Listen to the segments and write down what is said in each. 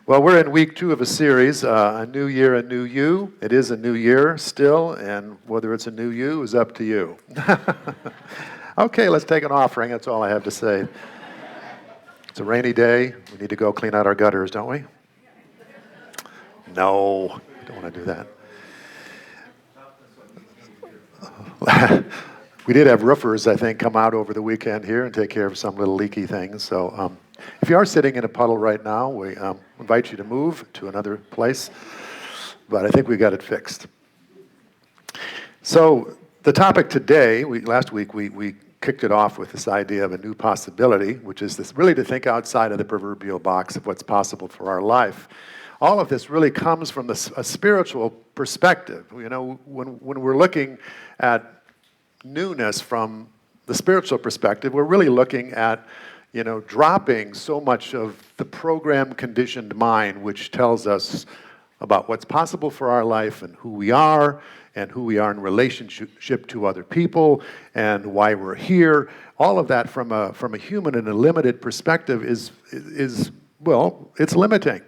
Well, we're in week 2 of a series, A New Year, A New You. It is a new year still, and whether it's a new you is up to you. Okay, let's take an offering. That's all I have to say. It's a rainy day. We need to go clean out our gutters, don't we? No, we don't want to do that. We did have roofers, I think, come out over the weekend here and take care of some little leaky things. So if you are sitting in a puddle right now, we invite you to move to another place. But I think we got it fixed. So the topic today, last week we kicked it off with this idea of a new possibility, which is this really to think outside of the proverbial box of what's possible for our life. All of this really comes from a spiritual perspective. You know, when we're looking at newness from the spiritual perspective, we're really looking at, dropping so much of the program-conditioned mind, which tells us about what's possible for our life and who we are in relationship to other people and why we're here. All of that from a human and a limited perspective is it's limiting.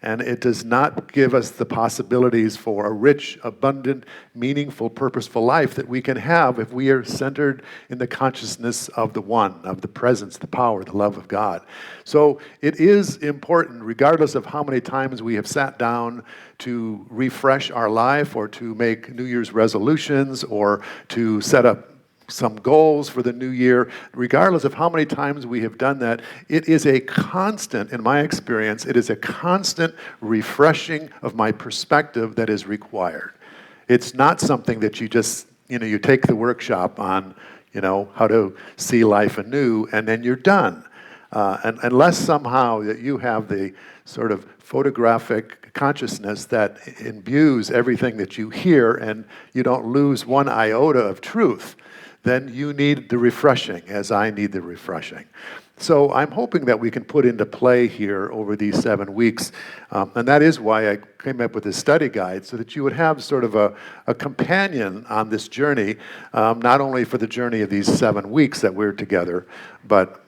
And it does not give us the possibilities for a rich, abundant, meaningful, purposeful life that we can have if we are centered in the consciousness of the One, of the presence, the power, the love of God. So it is important, regardless of how many times we have sat down to refresh our life or to make New Year's resolutions or to set up some goals for the new year, regardless of how many times we have done that, it is a constant, in my experience, it is a constant refreshing of my perspective that is required. It's not something that you just, you take the workshop on, how to see life anew, and then you're done. And unless somehow that you have the sort of photographic consciousness that imbues everything that you hear and you don't lose one iota of truth, then you need the refreshing, as I need the refreshing. So I'm hoping that we can put into play here over these 7 weeks, and that is why I came up with this study guide, so that you would have sort of a companion on this journey, not only for the journey of these 7 weeks that we're together, but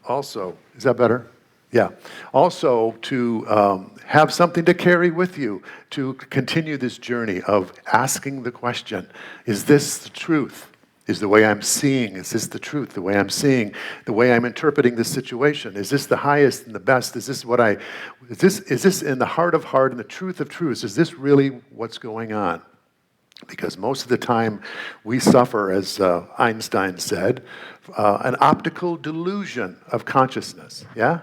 also, is that better? Yeah. Also to have something to carry with you to continue this journey of asking the question, is this the truth? Is the way I'm seeing, is this the truth? The way I'm seeing, the way I'm interpreting this situation, is this the highest and the best? Is this is this in the heart of heart and the truth of truths? Is this really what's going on? Because most of the time we suffer, as Einstein said, an optical delusion of consciousness, yeah?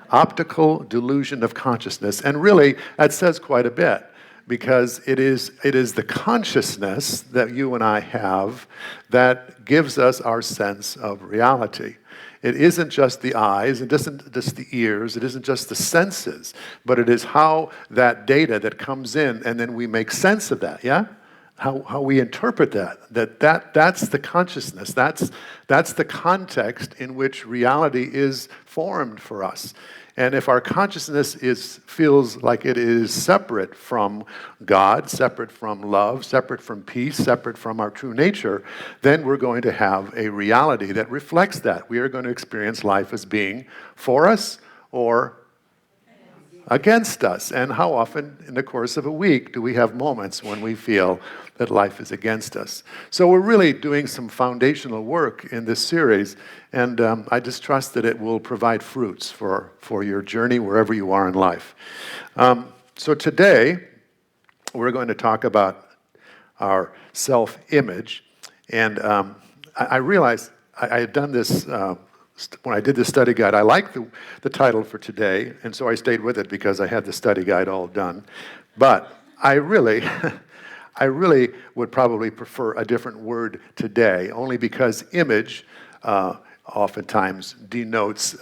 Optical delusion of consciousness. And really, that says quite a bit. Because it is the consciousness that you and I have that gives us our sense of reality. It isn't just the eyes, it isn't just the ears, it isn't just the senses, but it is how that data that comes in and then we make sense of that, yeah? How we interpret that's the consciousness, that's the context in which reality is formed for us. And if our consciousness feels like it is separate from God, separate from love, separate from peace, separate from our true nature, then we're going to have a reality that reflects that. We are going to experience life as being for us or against us. And how often in the course of a week do we have moments when we feel that life is against us? So we're really doing some foundational work in this series, and I just trust that it will provide fruits for your journey wherever you are in life. So today, we're going to talk about our self-image, and I realized I had done this when I did the study guide. I liked the title for today, and so I stayed with it because I had the study guide all done. But I really would probably prefer a different word today, only because image oftentimes denotes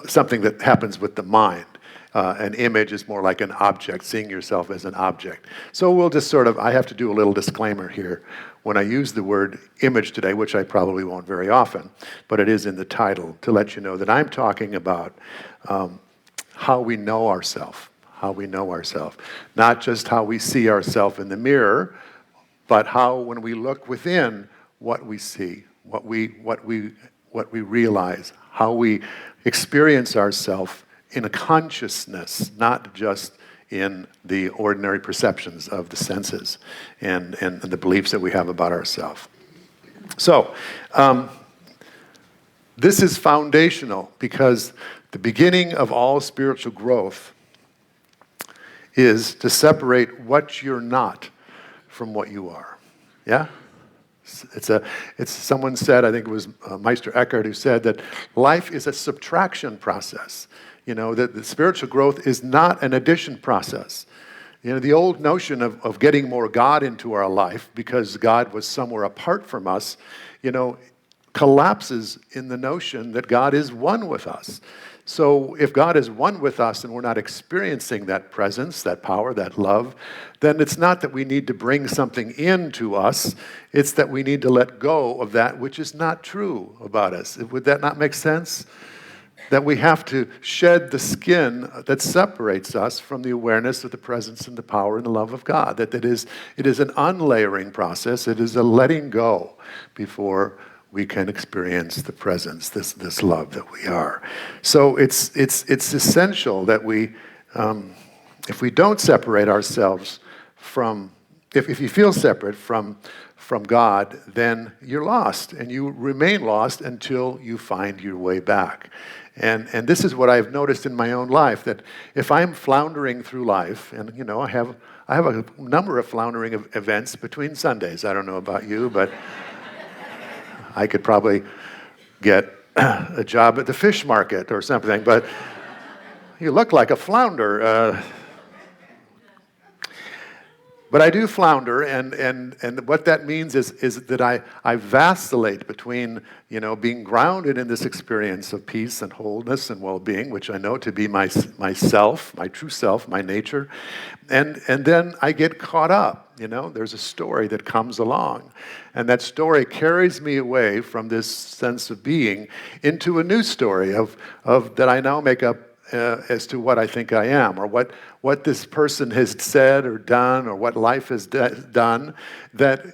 something that happens with the mind. An image is more like an object, seeing yourself as an object. So we'll just I have to do a little disclaimer here. When I use the word image today, which I probably won't very often, but it is in the title, to let you know that I'm talking about how we know ourselves. Not just how we see ourselves in the mirror, but how when we look within, what we see, what we realize, how we experience ourselves in a consciousness, not just in the ordinary perceptions of the senses and the beliefs that we have about ourselves. So, this is foundational because the beginning of all spiritual growth is to separate what you're not from what you are. Yeah? It's someone said, I think it was Meister Eckhart who said that life is a subtraction process. You know, that the spiritual growth is not an addition process. You know, the old notion of getting more God into our life because God was somewhere apart from us, you know, collapses in the notion that God is one with us. So if God is one with us and we're not experiencing that presence, that power, that love, then it's not that we need to bring something into us, it's that we need to let go of that which is not true about us. Would that not make sense? That we have to shed the skin that separates us from the awareness of the presence and the power and the love of God. That it is an unlayering process. It is a letting go before we can experience the presence, this love that we are. So it's essential that we, if we don't separate ourselves from, if you feel separate from God, then you're lost, and you remain lost until you find your way back. And this is what I've noticed in my own life, that if I'm floundering through life, and you know, I have a number of floundering events between Sundays. I don't know about you, but I could probably get a job at the fish market or something, but you look like a flounder. But I do flounder, and what that means is that I vacillate between, you know, being grounded in this experience of peace and wholeness and well-being, which I know to be myself, my true self, my nature, and then I get caught up. You know, there's a story that comes along, and that story carries me away from this sense of being into a new story of that I now make up as to what I think I am, or what this person has said or done, or what life has done, that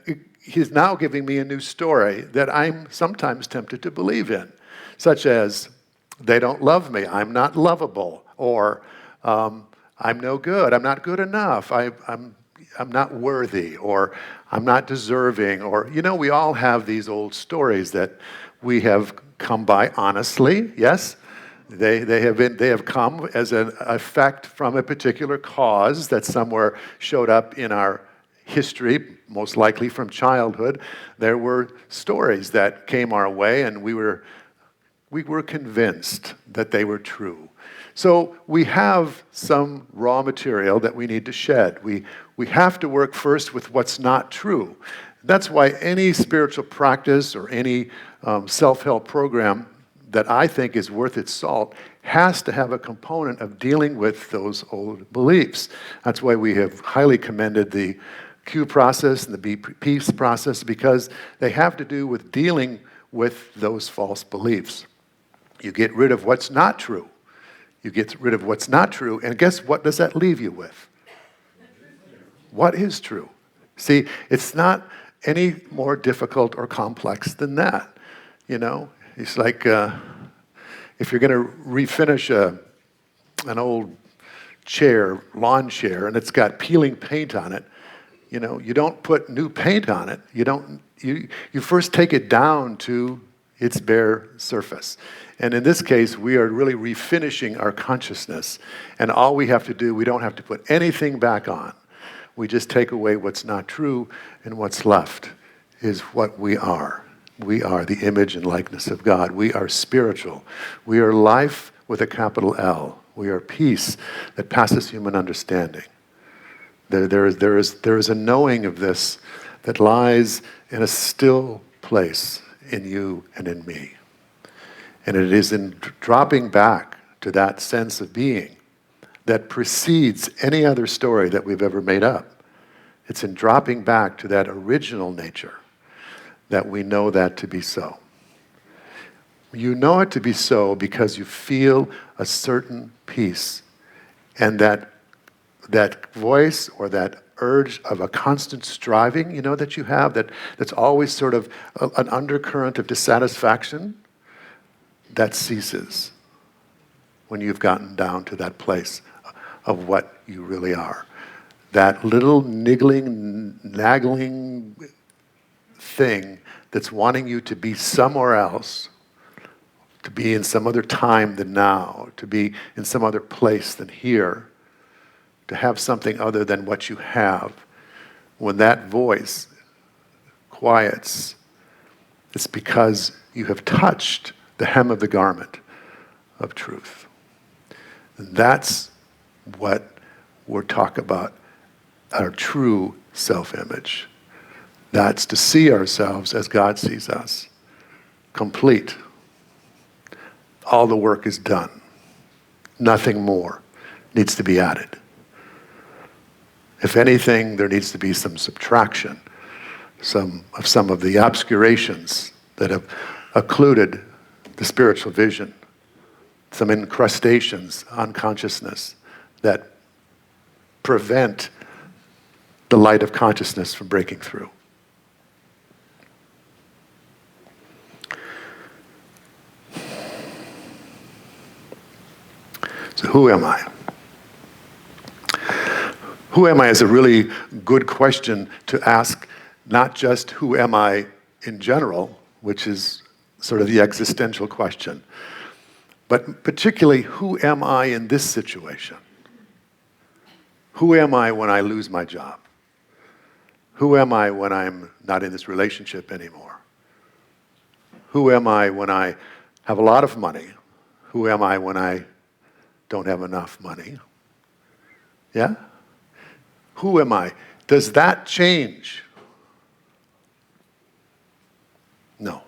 he's now giving me a new story that I'm sometimes tempted to believe in, such as, they don't love me, I'm not lovable, or I'm no good, I'm not good enough, I'm not worthy, or I'm not deserving, or, you know, we all have these old stories that we have come by honestly, yes? They have come as an effect from a particular cause that somewhere showed up in our history, most likely from childhood. There were stories that came our way, and we were convinced that they were true. So we have some raw material that we need to shed. We have to work first with what's not true. That's why any spiritual practice or any self-help program that I think is worth its salt has to have a component of dealing with those old beliefs. That's why we have highly commended the Q process and the Be Peace process, because they have to do with dealing with those false beliefs. You get rid of what's not true. You get rid of what's not true, and guess what does that leave you with? What is true? See, it's not any more difficult or complex than that, you know? It's like if you're going to refinish an old chair, lawn chair, and it's got peeling paint on it, you know, you don't put new paint on it. You first take it down to its bare surface. And in this case, we are really refinishing our consciousness. And all we have to do, we don't have to put anything back on. We just take away what's not true, and what's left is what we are. We are the image and likeness of God. We are spiritual. We are life with a capital L. We are peace that passes human understanding. There is a knowing of this that lies in a still place in you and in me. And it is in dropping back to that sense of being that precedes any other story that we've ever made up. It's in dropping back to that original nature that we know that to be so. You know it to be so because you feel a certain peace, and that voice or that urge of a constant striving, you know, that you have, that's always sort of an undercurrent of dissatisfaction, that ceases. when you've gotten down to that place of what you really are. That little niggling, nagging thing that's wanting you to be somewhere else, to be in some other time than now, to be in some other place than here, to have something other than what you have. When that voice quiets, it's because you have touched the hem of the garment of truth. And that's what we're talking about, our true self-image. That's to see ourselves as God sees us, complete. All the work is done. Nothing more needs to be added. If anything, there needs to be some subtraction, some of the obscurations that have occluded the spiritual vision, some incrustations on consciousness that prevent the light of consciousness from breaking through. So who am I? Who am I is a really good question to ask, not just who am I in general, which is sort of the existential question, but particularly who am I in this situation? Who am I when I lose my job? Who am I when I'm not in this relationship anymore? Who am I when I have a lot of money? Who am I when I don't have enough money? Yeah? Who am I? Does that change? No.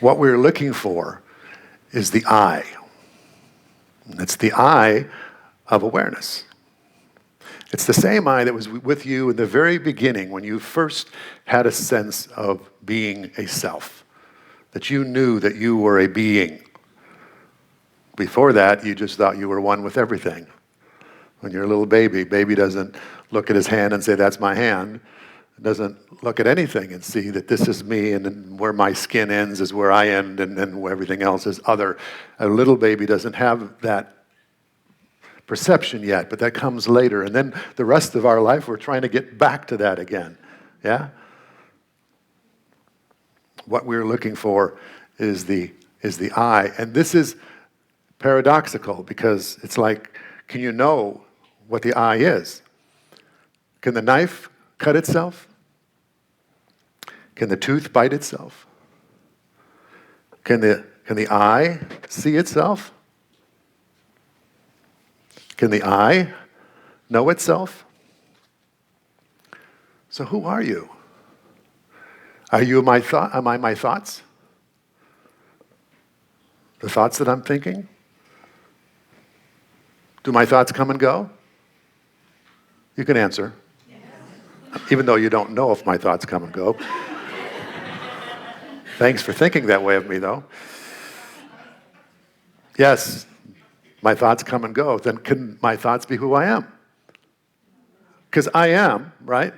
What we're looking for is the I. It's the I of awareness. It's the same I that was with you in the very beginning when you first had a sense of being a self, that you knew that you were a being. Before that, you just thought you were one with everything. When you're a little baby doesn't look at his hand and say, that's my hand. It doesn't look at anything and see that this is me, and then where my skin ends is where I end, and then everything else is other. A little baby doesn't have that perception yet, but that comes later. And then the rest of our life, we're trying to get back to that again. Yeah? What we're looking for is the I. And this is paradoxical, because it's like, can you know what the I is? Can the knife cut itself? Can the tooth bite itself? Can the eye see itself? Can the I know itself? So who are you? Are you my thought? Am I my thoughts? The thoughts that I'm thinking? Do my thoughts come and go? You can answer. Yes. Even though you don't know if my thoughts come and go. Thanks for thinking that way of me, though. Yes, my thoughts come and go. Then can my thoughts be who I am? Because I am, right?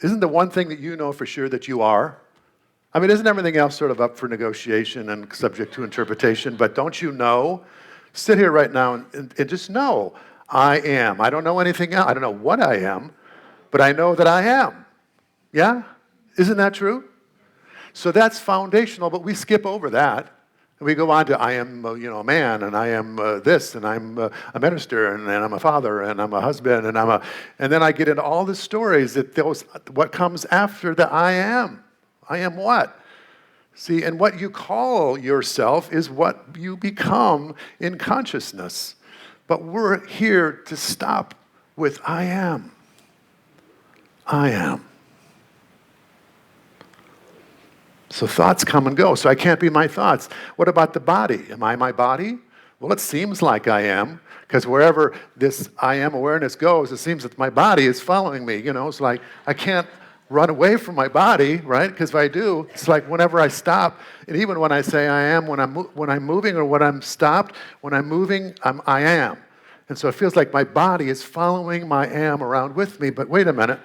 Isn't the one thing that you know for sure that you are? I mean, isn't everything else sort of up for negotiation and subject to interpretation? But don't you know? Sit here right now and just know, I am. I don't know anything else. I don't know what I am, but I know that I am. Yeah? Isn't that true? So that's foundational, but we skip over that. And we go on to, I am a man, and I am this, and I'm a minister, and I'm a father, and I'm a husband, and then I get into all the stories what comes after the I am. I am what? See, and what you call yourself is what you become in consciousness. But we're here to stop with I am. I am. So thoughts come and go. So I can't be my thoughts. What about the body? Am I my body? Well, it seems like I am, because wherever this I am awareness goes, it seems that my body is following me. It's like I can't run away from my body, right? Because if I do, it's like whenever I stop, and even when I say I am, when I'm moving or when I'm stopped, when I'm moving, I am. And so it feels like my body is following my am around with me. But wait a minute.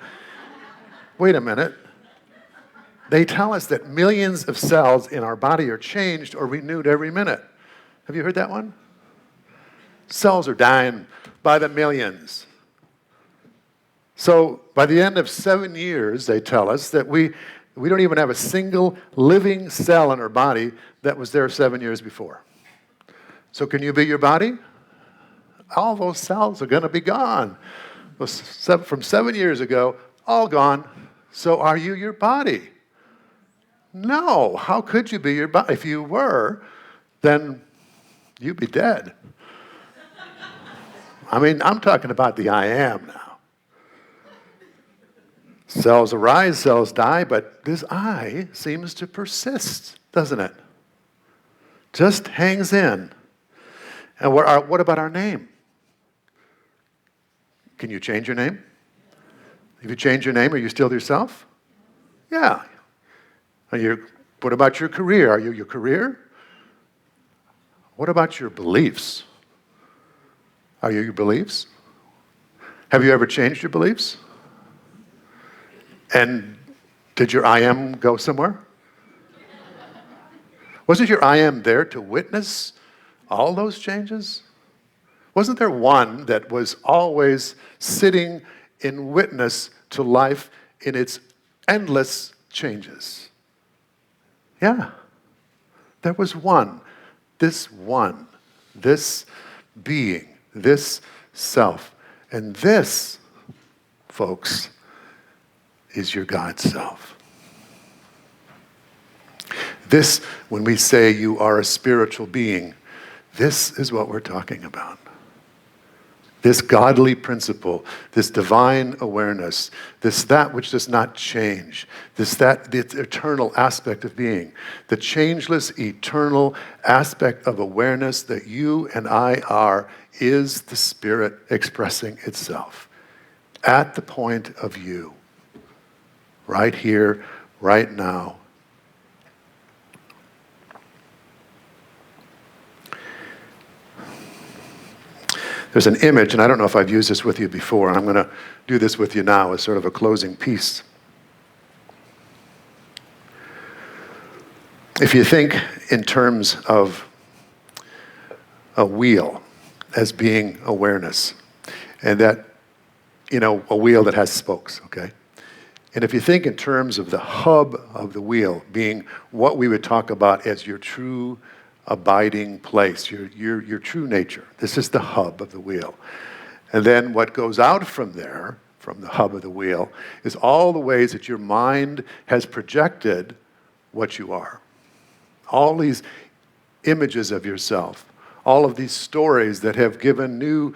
They tell us that millions of cells in our body are changed or renewed every minute. Have you heard that one? Cells are dying by the millions. So by the end of 7 years, they tell us that we don't even have a single living cell in our body that was there 7 years before. So can you be your body? All those cells are going to be gone. From 7 years ago, all gone. So are you your body? No. How could you be your body? If you were, then you'd be dead. I mean, I'm talking about the I am now. Cells arise, cells die, but this I seems to persist, doesn't it? Just hangs in. And what about our name? Can you change your name? If you change your name, are you still yourself? Yeah. What about your career? Are you your career? What about your beliefs? Are you your beliefs? Have you ever changed your beliefs? And did your I am go somewhere? Wasn't your I am there to witness all those changes? Wasn't there one that was always sitting in witness to life in its endless changes? Yeah. There was one, this being, this self. And this, folks, is your God self. This, when we say you are a spiritual being, this is what we're talking about. This godly principle, this divine awareness, that which does not change, the eternal aspect of being, the changeless, eternal aspect of awareness that you and I are, is the Spirit expressing itself at the point of you, right here, right now. There's an image, and I don't know if I've used this with you before, and I'm going to do this with you now as sort of a closing piece. If you think in terms of a wheel as being awareness, and that, a wheel that has spokes, okay? And if you think in terms of the hub of the wheel being what we would talk about as your true abiding place, your true nature. This is the hub of the wheel. And then what goes out from there, from the hub of the wheel, is all the ways that your mind has projected what you are. All these images of yourself, all of these stories that have given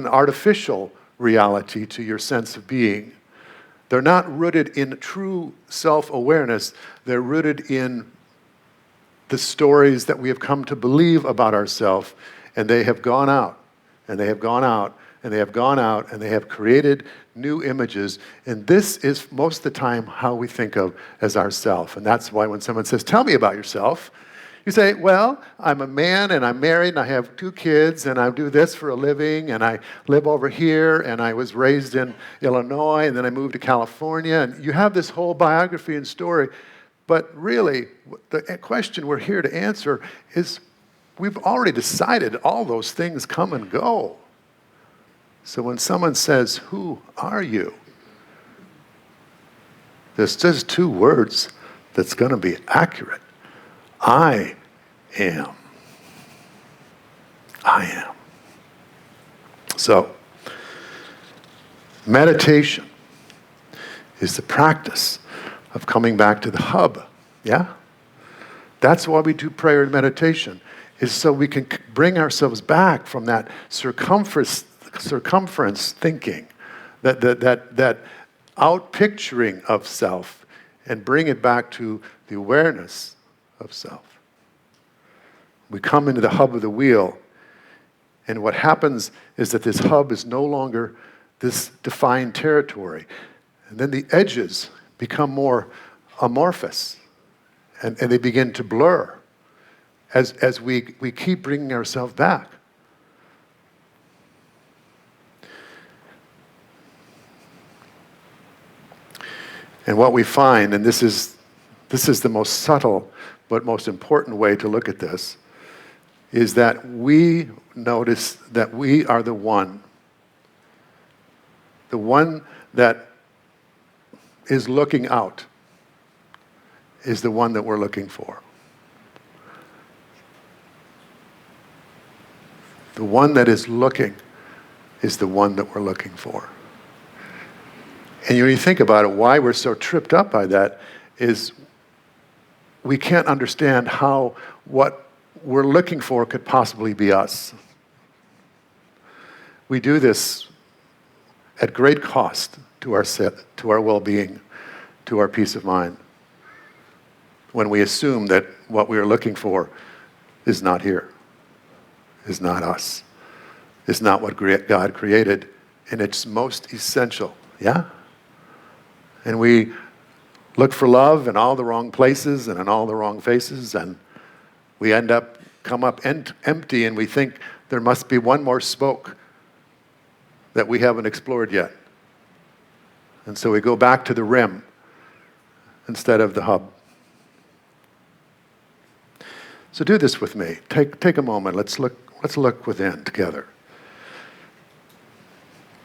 artificial reality to your sense of being. They're not rooted in true self-awareness. They're rooted in the stories that we have come to believe about ourselves, and they have gone out, and they have gone out, and they have gone out, and they have created new images. And this is most of the time how we think of as ourself. And that's why when someone says, "Tell me about yourself," you say, "Well, I'm a man, and I'm married, and I have 2 kids, and I do this for a living, and I live over here, and I was raised in Illinois, and then I moved to California." And you have this whole biography and story. But really, the question we're here to answer is, we've already decided all those things come and go. So when someone says, "Who are you?" there's just 2 words that's going to be accurate. I am. I am. So, meditation is the practice of coming back to the hub, yeah? That's why we do prayer and meditation, is so we can bring ourselves back from that circumference thinking, that out-picturing of self, and bring it back to the awareness of self. We come into the hub of the wheel, and what happens is that this hub is no longer this defined territory. And then the edges become more amorphous, and they begin to blur as we keep bringing ourselves back. And what we find, and this is the most subtle but most important way to look at this, is that we notice that we are the one that is looking out is the one that we're looking for. The one that is looking is the one that we're looking for. And when you think about it, why we're so tripped up by that is we can't understand how what we're looking for could possibly be us. We do this at great cost to our well-being, to our peace of mind, when we assume that what we are looking for is not here, is not us, is not what God created in its most essential. Yeah? And we look for love in all the wrong places and in all the wrong faces, and we come up empty, and we think there must be one more spoke that we haven't explored yet. And so we go back to the rim instead of the hub. So do this with me. Take a moment. Let's look within together.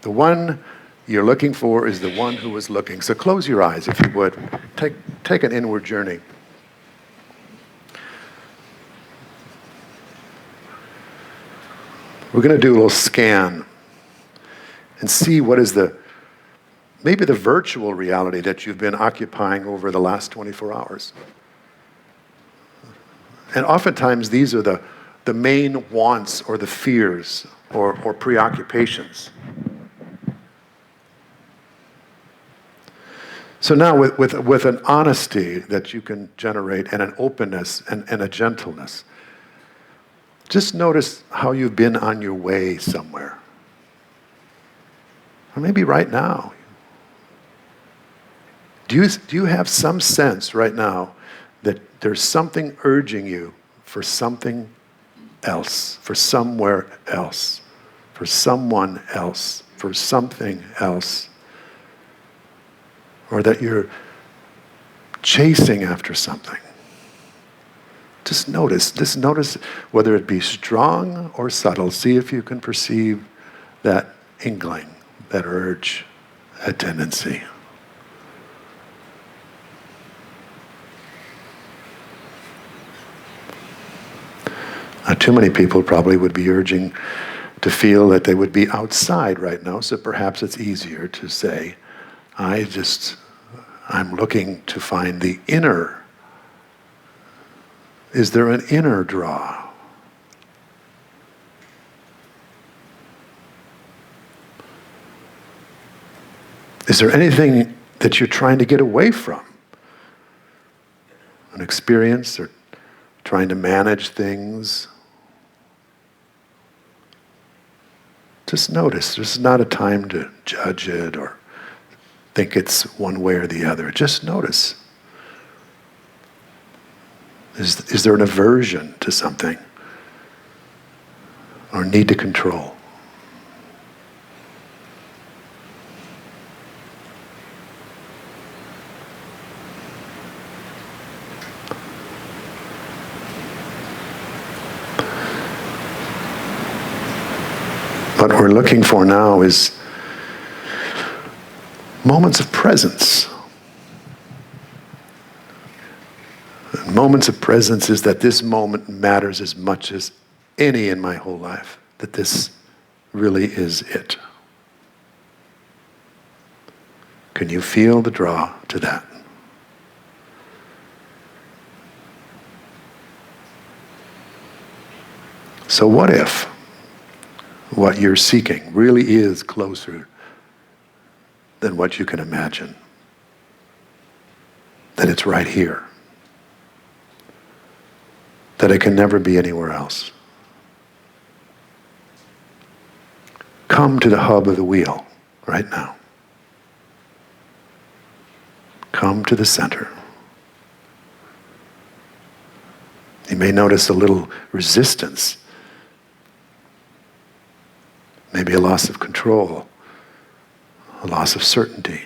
The one you're looking for is the one who is looking. So close your eyes, if you would. Take an inward journey. We're going to do a little scan and see what is maybe the virtual reality that you've been occupying over the last 24 hours. And oftentimes these are the main wants or the fears or preoccupations. So now with an honesty that you can generate and an openness and a gentleness, just notice how you've been on your way somewhere. Or maybe right now. Do you have some sense right now that there's something urging you for something else, for somewhere else, for someone else, for something else? Or that you're chasing after something? Just notice whether it be strong or subtle. See if you can perceive that inkling, that urge, that tendency. Too many people probably would be urging to feel that they would be outside right now, so perhaps it's easier to say, I'm looking to find the inner. Is there an inner draw? Is there anything that you're trying to get away from? An experience or trying to manage things? Just notice. This is not a time to judge it or think it's one way or the other. Just notice. Is there an aversion to something or need to control? What we're looking for now is moments of presence. Moments of presence is that this moment matters as much as any in my whole life, that this really is it. Can you feel the draw to that? So what if what you're seeking really is closer than what you can imagine? That it's right here. That it can never be anywhere else. Come to the hub of the wheel right now. Come to the center. You may notice a little resistance. Maybe a loss of control, a loss of certainty.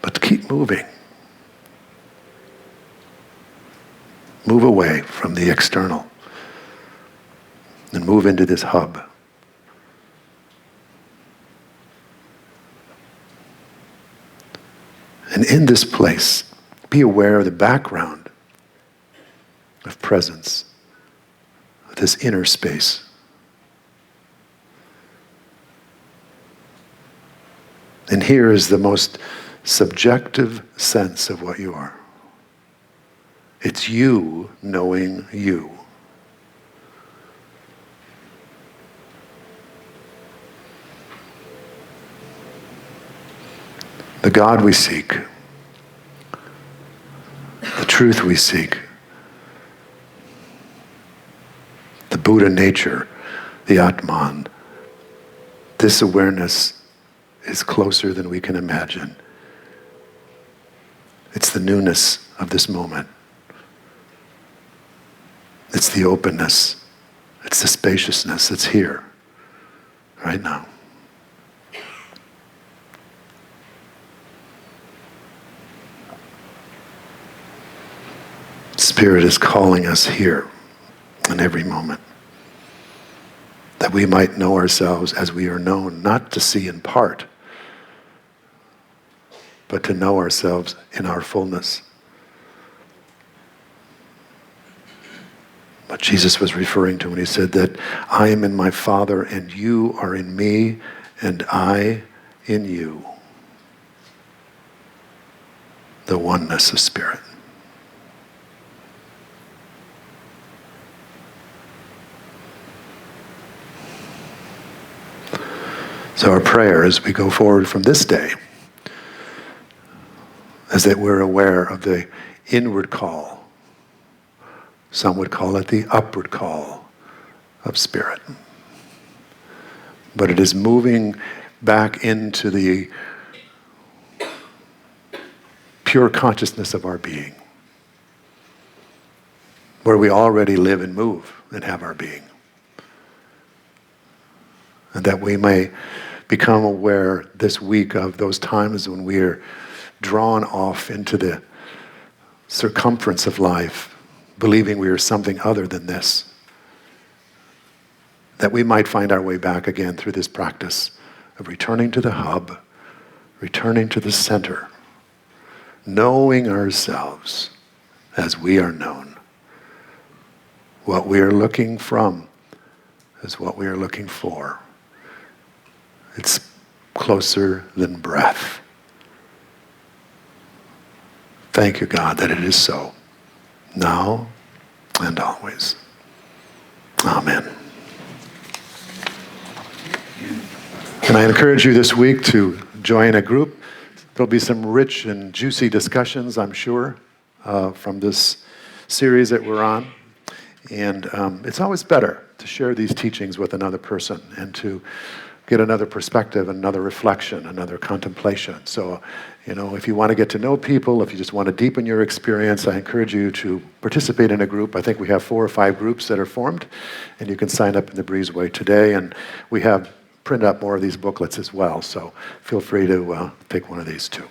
But keep moving. Move away from the external and move into this hub. And in this place, be aware of the background of presence, of this inner space. And here is the most subjective sense of what you are. It's you knowing you. The God we seek, the truth we seek, the Buddha nature, the Atman, this awareness is closer than we can imagine. It's the newness of this moment. It's the openness. It's the spaciousness. It's here, right now. Spirit is calling us here in every moment, that we might know ourselves as we are known, not to see in part, but to know ourselves in our fullness. What Jesus was referring to when he said that I am in my Father and you are in me and I in you. The oneness of spirit. So our prayer as we go forward from this day is that we're aware of the inward call. Some would call it the upward call of spirit. But it is moving back into the pure consciousness of our being, where we already live and move and have our being. And that we may become aware this week of those times when we are drawn off into the circumference of life, believing we are something other than this, that we might find our way back again through this practice of returning to the hub, returning to the center, knowing ourselves as we are known. What we are looking from is what we are looking for. It's closer than breath. Thank you, God, that it is so, now and always. Amen. And I encourage you this week to join a group. There'll be some rich and juicy discussions, I'm sure, from this series that we're on. And it's always better to share these teachings with another person and to get another perspective, another reflection, another contemplation. So, if you want to get to know people, if you just want to deepen your experience, I encourage you to participate in a group. I think we have 4 or 5 groups that are formed, and you can sign up in the Breezeway today. And we have print up more of these booklets as well, so feel free to take one of these too.